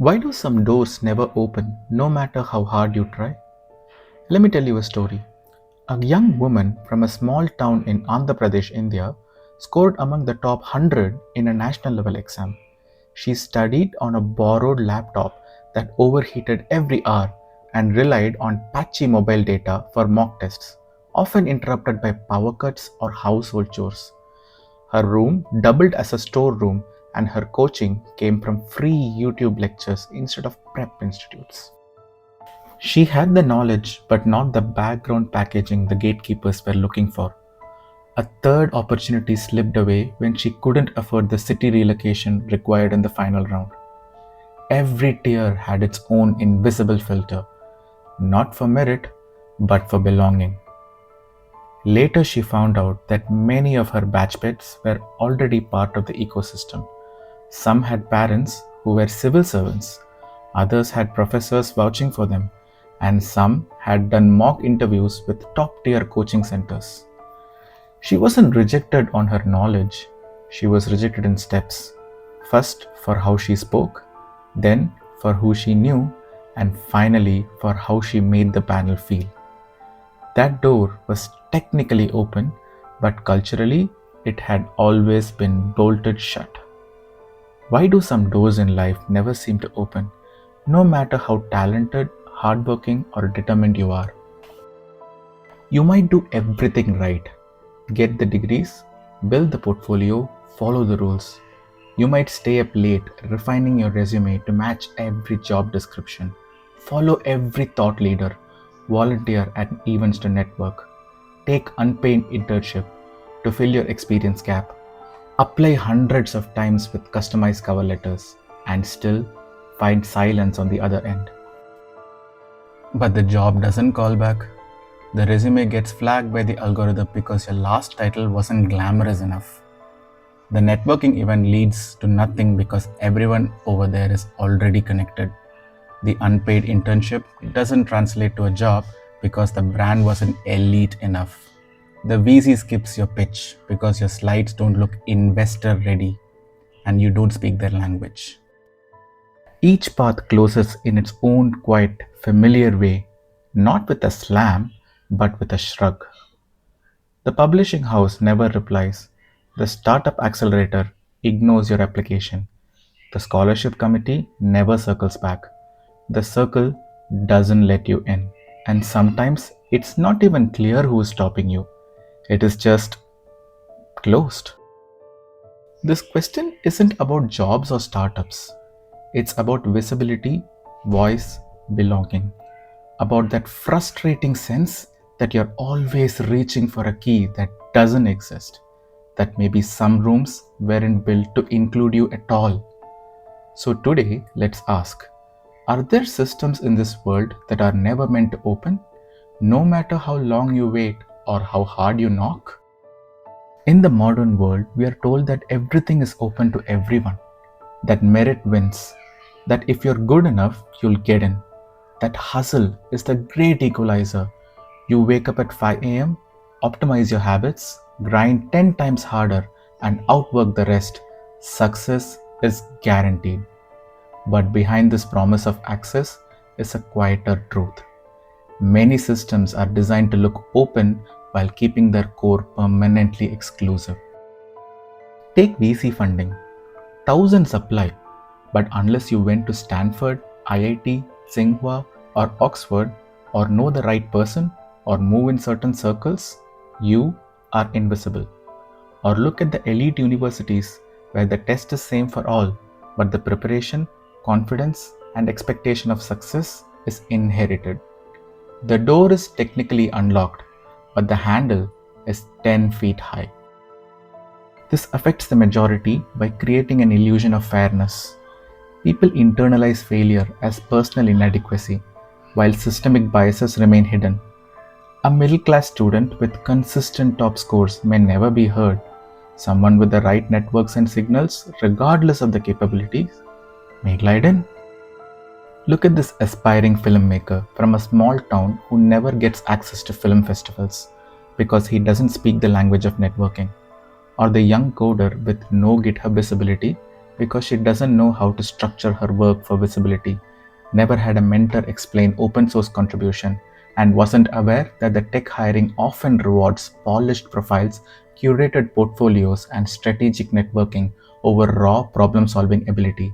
Why do some doors never open no matter how hard you try? Let me tell you a story. A young woman from a small town in Andhra Pradesh, India, scored among the top 100 in a national level exam. She studied on a borrowed laptop that overheated every hour and relied on patchy mobile data for mock tests, often interrupted by power cuts or household chores. Her room doubled as a storeroom, and her coaching came from free YouTube lectures instead of prep institutes. She had the knowledge, but not the background packaging the gatekeepers were looking for. A third opportunity slipped away when she couldn't afford the city relocation required in the final round. Every tier had its own invisible filter, not for merit, but for belonging. Later, she found out that many of her batchmates were already part of the ecosystem. Some had parents who were civil servants, others had professors vouching for them, and some had done mock interviews with top tier coaching centers. She wasn't rejected on her knowledge, she was rejected in steps. First, for how she spoke, then, for who she knew, and finally, for how she made the panel feel. That door was technically open, but culturally, it had always been bolted shut. Why do some doors in life never seem to open, no matter how talented, hardworking, or determined you are? You might do everything right, get the degrees, build the portfolio, follow the rules. You might stay up late refining your resume to match every job description, follow every thought leader, volunteer at events to network, take unpaid internship to fill your experience gap, apply hundreds of times with customized cover letters, and still find silence on the other end. But the job doesn't call back. The resume gets flagged by the algorithm because your last title wasn't glamorous enough. The networking event leads to nothing because everyone over there is already connected. The unpaid internship doesn't translate to a job because the brand wasn't elite enough. The VC skips your pitch because your slides don't look investor ready and you don't speak their language. Each path closes in its own quiet, familiar way, not with a slam, but with a shrug. The publishing house never replies. The startup accelerator ignores your application. The scholarship committee never circles back. The circle doesn't let you in. And sometimes it's not even clear who is stopping you. It is just closed. This question isn't about jobs or startups. It's about visibility, voice, belonging. About that frustrating sense that you're always reaching for a key that doesn't exist. That maybe some rooms weren't built to include you at all. So today, let's ask, are there systems in this world that are never meant to open, no matter how long you wait or how hard you knock? In the modern world, we are told that everything is open to everyone, that merit wins, that if you're good enough, you'll get in, that hustle is the great equalizer. You wake up at 5 a.m., optimize your habits, grind 10 times harder, and outwork the rest. Success is guaranteed. But behind this promise of access is a quieter truth. Many systems are designed to look open while keeping their core permanently exclusive. Take VC funding. Thousands apply, but unless you went to Stanford, IIT, Tsinghua, or Oxford, or know the right person, or move in certain circles, you are invisible. Or look at the elite universities where the test is same for all, but the preparation, confidence, and expectation of success is inherited. The door is technically unlocked, but the handle is 10 feet high. This affects the majority by creating an illusion of fairness. People internalize failure as personal inadequacy, while systemic biases remain hidden. A middle class student with consistent top scores may never be heard. Someone with the right networks and signals, regardless of the capabilities, may glide in. Look at this aspiring filmmaker from a small town who never gets access to film festivals because he doesn't speak the language of networking. Or the young coder with no GitHub visibility because she doesn't know how to structure her work for visibility, never had a mentor explain open source contribution, and wasn't aware that the tech hiring often rewards polished profiles, curated portfolios, and strategic networking over raw problem solving ability.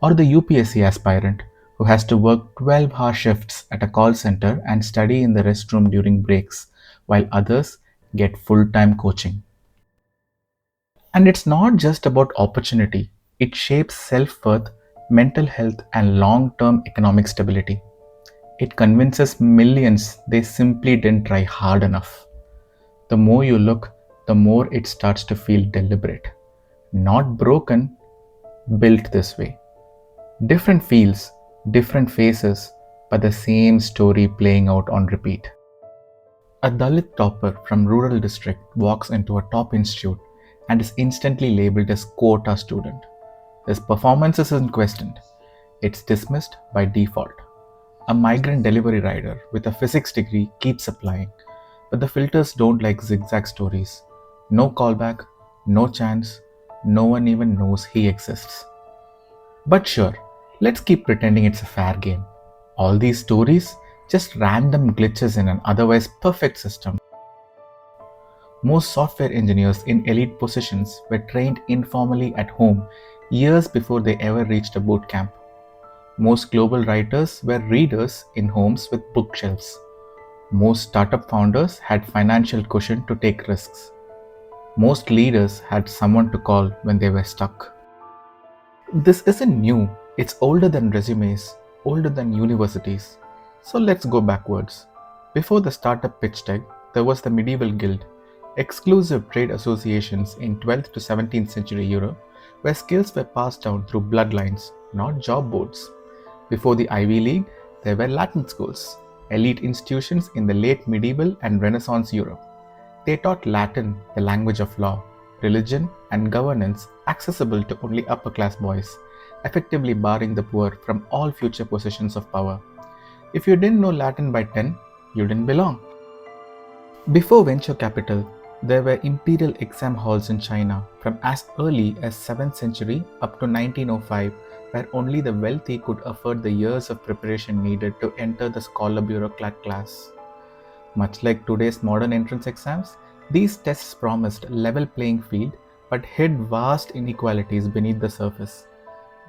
Or the UPSC aspirant who has to work 12-hour shifts at a call center and study in the restroom during breaks, while others get full time coaching. And it's not just about opportunity, it shapes self worth, mental health, and long term economic stability. It convinces millions they simply didn't try hard enough. The more you look, the more it starts to feel deliberate. Not broken, built this way. Different fields, different faces, but the same story playing out on repeat. A Dalit topper from rural district walks into a top institute and is instantly labeled as quota student. His performance isn't questioned, it's dismissed by default. A migrant delivery rider with a physics degree keeps applying, but the filters don't like zigzag stories. No callback, no chance, no one even knows he exists. But sure, let's keep pretending it's a fair game. All these stories, just random glitches in an otherwise perfect system. Most software engineers in elite positions were trained informally at home years before they ever reached a boot camp. Most global writers were readers in homes with bookshelves. Most startup founders had financial cushion to take risks. Most leaders had someone to call when they were stuck. This isn't new, it's older than resumes, older than universities. So let's go backwards. Before the startup pitch deck, there was the medieval guild, exclusive trade associations in 12th to 17th century Europe, where skills were passed down through bloodlines, not job boards. Before the Ivy League, there were Latin schools, elite institutions in the late medieval and Renaissance Europe. They taught Latin, the language of law, religion, and governance accessible to only upper class boys, effectively barring the poor from all future positions of power. If you didn't know Latin by 10, you didn't belong. Before venture capital, there were imperial exam halls in China from as early as 7th century up to 1905, where only the wealthy could afford the years of preparation needed to enter the scholar bureaucrat class. Much like today's modern entrance exams, these tests promised level playing field but hid vast inequalities beneath the surface.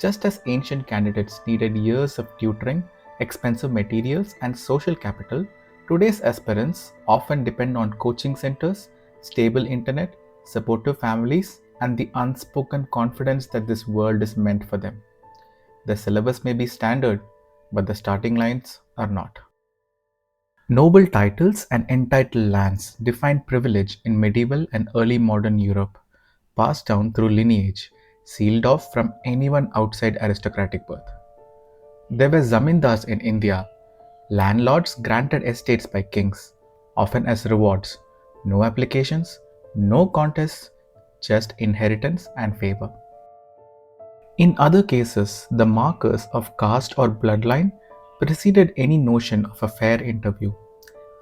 Just as ancient candidates needed years of tutoring, expensive materials, and social capital, today's aspirants often depend on coaching centers, stable internet, supportive families, and the unspoken confidence that this world is meant for them. The syllabus may be standard, but the starting lines are not. Noble titles and entitled lands defined privilege in medieval and early modern Europe, passed down through lineage, sealed off from anyone outside aristocratic birth. There were zamindars in India, landlords granted estates by kings, often as rewards, no applications, no contests, just inheritance and favor. In other cases, the markers of caste or bloodline preceded any notion of a fair interview.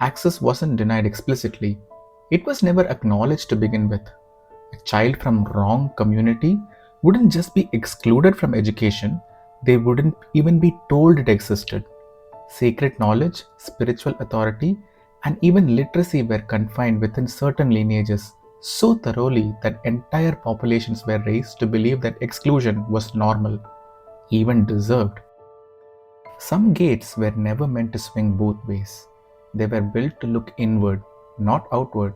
Access wasn't denied explicitly, it was never acknowledged to begin with. A child from wrong community wouldn't just be excluded from education, they wouldn't even be told it existed. Sacred knowledge, spiritual authority, and even literacy were confined within certain lineages so thoroughly that entire populations were raised to believe that exclusion was normal, even deserved. Some gates were never meant to swing both ways. They were built to look inward, not outward.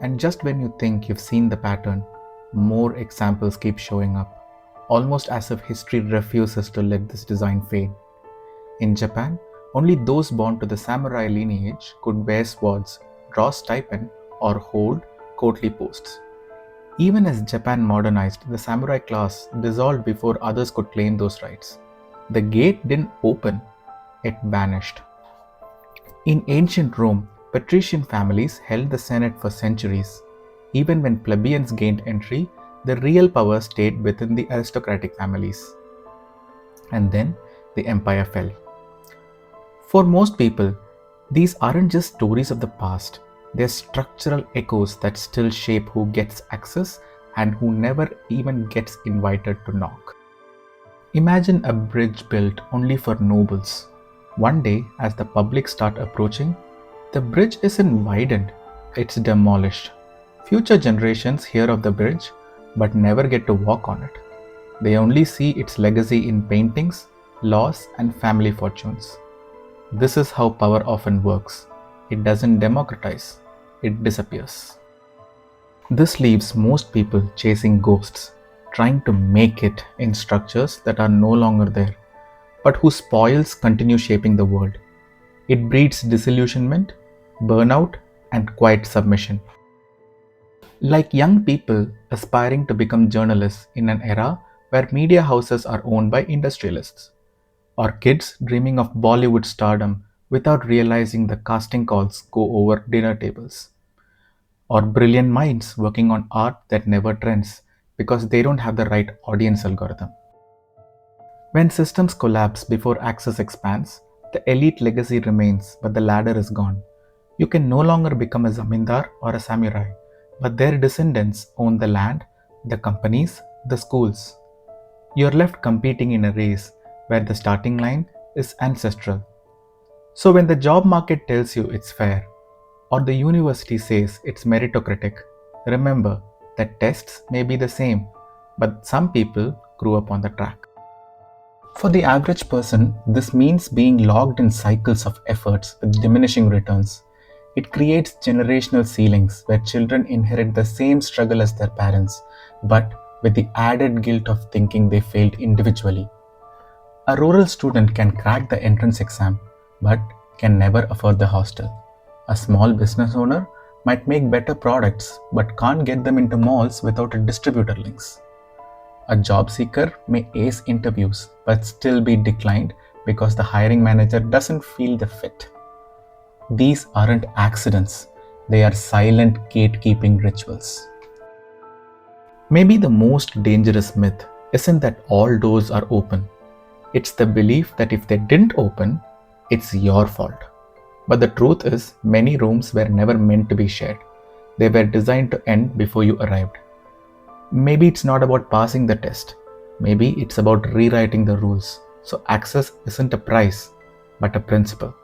And just when you think you've seen the pattern, more examples keep showing up, almost as if history refuses to let this design fade. In Japan, only those born to the samurai lineage could wear swords, draw stipend, or hold courtly posts. Even as Japan modernized, the samurai class dissolved before others could claim those rights. The gate didn't open, it vanished. In ancient Rome, patrician families held the Senate for centuries. Even when plebeians gained entry, the real power stayed within the aristocratic families. And then the empire fell. For most people, these aren't just stories of the past, they're structural echoes that still shape who gets access and who never even gets invited to knock. Imagine a bridge built only for nobles. One day, as the public start approaching, the bridge isn't widened, it's demolished. Future generations hear of the bridge but never get to walk on it. They only see its legacy in paintings, laws, and family fortunes. This is how power often works. It doesn't democratize, it disappears. This leaves most people chasing ghosts, trying to make it in structures that are no longer there, but whose spoils continue shaping the world. It breeds disillusionment, burnout, and quiet submission. Like young people aspiring to become journalists in an era where media houses are owned by industrialists, or kids dreaming of Bollywood stardom without realizing the casting calls go over dinner tables, or brilliant minds working on art that never trends because they don't have the right audience algorithm. When systems collapse before access expands, the elite legacy remains, but the ladder is gone. You can no longer become a zamindar or a samurai, but their descendants own the land, the companies, the schools. You're left competing in a race where the starting line is ancestral. So when the job market tells you it's fair, or the university says it's meritocratic, remember that tests may be the same, but some people grew up on the track. For the average person, this means being logged in cycles of efforts with diminishing returns. It creates generational ceilings where children inherit the same struggle as their parents, but with the added guilt of thinking they failed individually. A rural student can crack the entrance exam, but can never afford the hostel. A small business owner might make better products, but can't get them into malls without a distributor links. A job seeker may ace interviews but still be declined because the hiring manager doesn't feel the fit. These aren't accidents, they are silent gatekeeping rituals. Maybe the most dangerous myth isn't that all doors are open. It's the belief that if they didn't open, it's your fault. But the truth is, many rooms were never meant to be shared. They were designed to end before you arrived. Maybe it's not about passing the test. Maybe it's about rewriting the rules. So access isn't a price, but a principle.